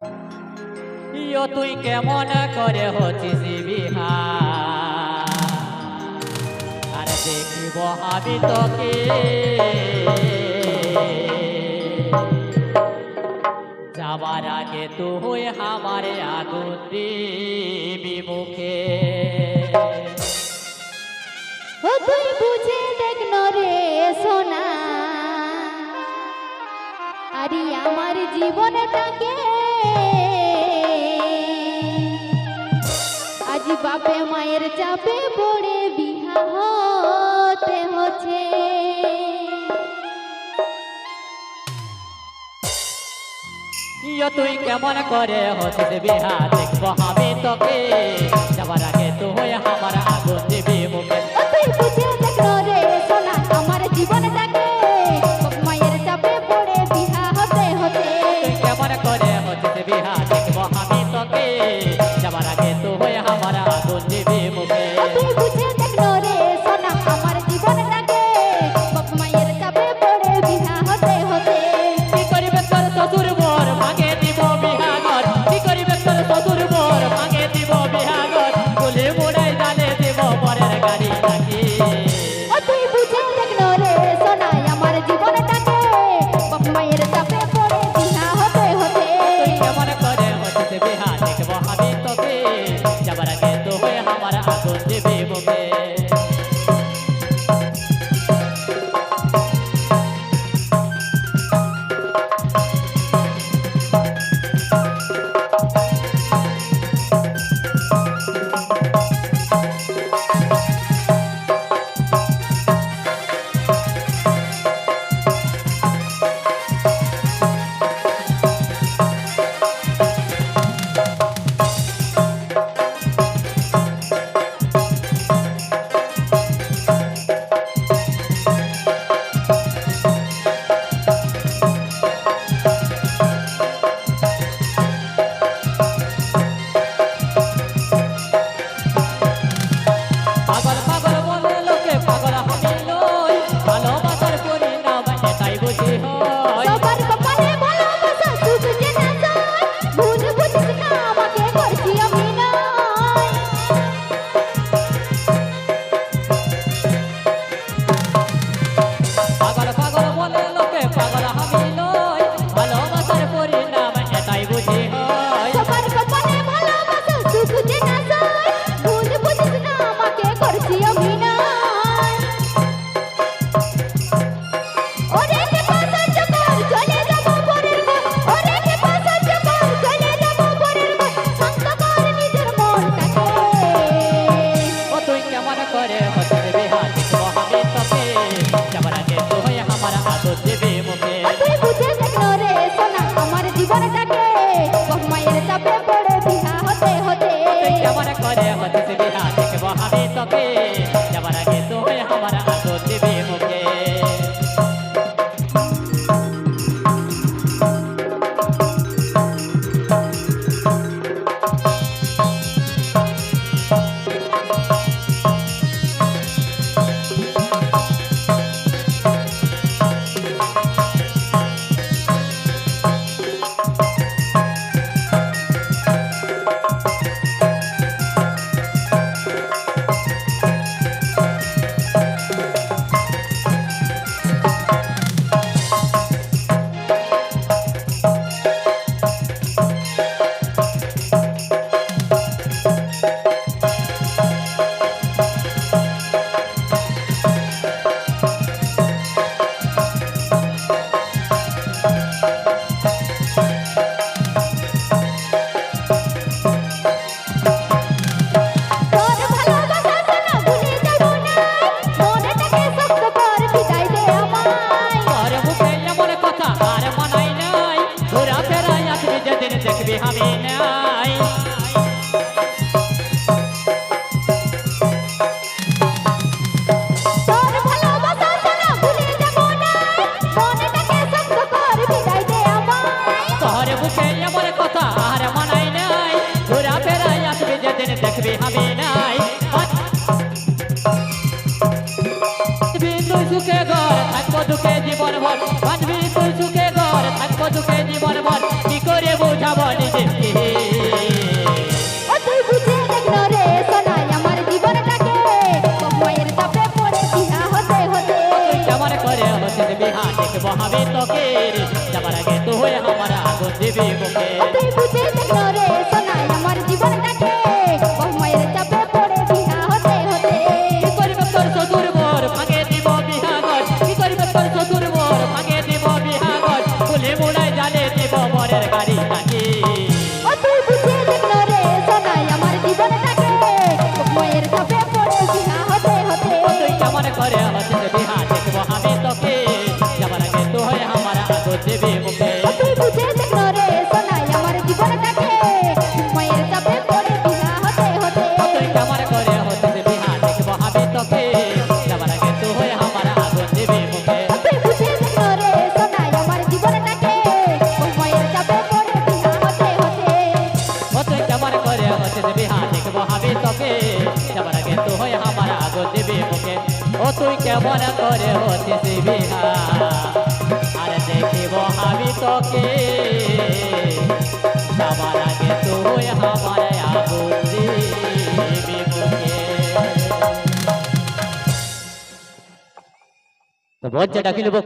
ইয়ো তুই কেমন করে হচ্ছিস বিহা আর দেখিব আমি তোকে যাবার আগে তুই আমারে আগুন দিবি মুখে। ও তুই বুঝে দেখ রে সোনা, আরে আমার জীবনটাকে আজ বাপে মায়ের চাপে পড়ে বিহা হতে হচ্ছে। ইয়ো তুই কেমন করে হচ্ছিস বিহা দেখব আমি তোকে যাবার আগে তুই আমার আগুন দিবি মুখে। ও তুই বুঝে দেখ রে সোনা, আমার জীবনটাকে বাপ মায়ের চাপে পড়ে বিহা হতে হচ্ছে। তুই কেমন করে হচ্ছিস বিহা দেখব আমি তোকে যাবার আগে তুই আমার আগুন দিবি মুখে। ও তুই বুঝে দেখ রে সোনা, আমার জীবনটাকে বাপ মায়ের চাপে পড়ে বিহা হতে হতে। কি করিবে তোর শ্বশুর বর ভাঙে দিব বিহাঘর, কি করিবে তোর শ্বশুর বর ভাঙে দিব বিহাঘর, বলে মোড়াই জানে দিব বরের গাড়ি নাকি। ও তুই বুঝে দেখ রে সোনা, আমার জীবনটাকে বাপ মায়ের চাপে পড়ে বিহা হতে হতে। তুই কেমন করে হচ্ছিস বিহা দেখব আমি তোকে যাবার আগে তুই আমার আগুন দিবি মুখে। পাগল পাগল বলে লোকে পাগল আমি লই, ভালোবাসার পরিণাম এটাই বুঝি হয়। সবার কপালে ভালোবাসা সুখ যে না যায়, ভুল বুঝিস না আমাকে করছি অভিনয়। পাগল পাগল বলে লোকে পাগল আমি লই, ভালোবাসার পরিণাম এটাই বুঝি হয়। সবার কপালে ভালোবাসা সুখ যে না যায়, ভুল বুঝিস না আমাকে করছি অভিনয়। ওরে কে পছন্দ কর চলে যাব পরের ঘর, ওরে কে পছন্দ কর চলে যাব পরের ঘর, শান্ত কর নিজের মনটাকে। ও তুই কেমন করে হচ্ছিস বিহা দেখব আমি তোকে যাবার আগে তুই আমার আগুন দিবি মুখে। ও তুই বুঝে দেখ রে সোনা, আমার জীবনটাকে বাপ মায়ের চাপে পড়ে বিহা হতে হতে। তুই কেমন করে হচ্ছিস বিহা দেখব আমি তোকে যাবার আগে তুই আমার আগুন দিবি মুখে। মুখে তুই বুঝে দেখলো রে সোনাই আমার জীবনটাকে মায়ের চাপে পড়ে বিয়া হতে হতে কি করবে তোর শ্বশুর বর ভাঙে দিব বিহাঘর কি করবে তোর শ্বশুর বর ভাঙে দিব বিহাঘর ফুলে মোড়ায় জালে দিব বরের গাড়ি নাকি তুই বুঝে দেখলো রে সোনাই আমার জীবনটাকে মায়ের চাপে পড়ে বিয়া হতে হতে তুই কেমন করে হচ্ছে বিহা দেখবো আমি তোকে যাবার আগে তো হয় আমার আগো দেবে মুখে তুই বুঝে দেখলো রে সোনাই আমার জীবনটাকে মায়ের চাপে পড়ে বিয়া হতে হতে তুই কেমন করে হচ্ছে বিহা দেখবো আমি তোকে যাবার আগে তো হয় আমার আগো দেবে মুখে তুই বুঝে দেখলো রে সোনাই আমার জীবনটাকে মায়ের চাপে পড়ে বিয়া হতে হতে তুই কেমন করে হচ্ছে বিহা দেখবো আমি তোকে যাবার আগে তো হয় আমার আগো দেবে মুখে ও তুই কেমন করে হচ্ছে বিহা আর দেখিব আমি তোকে যাবার আগে তো হয় আমার আগো দেবে মুখে তো বজ্জাটা কিনবো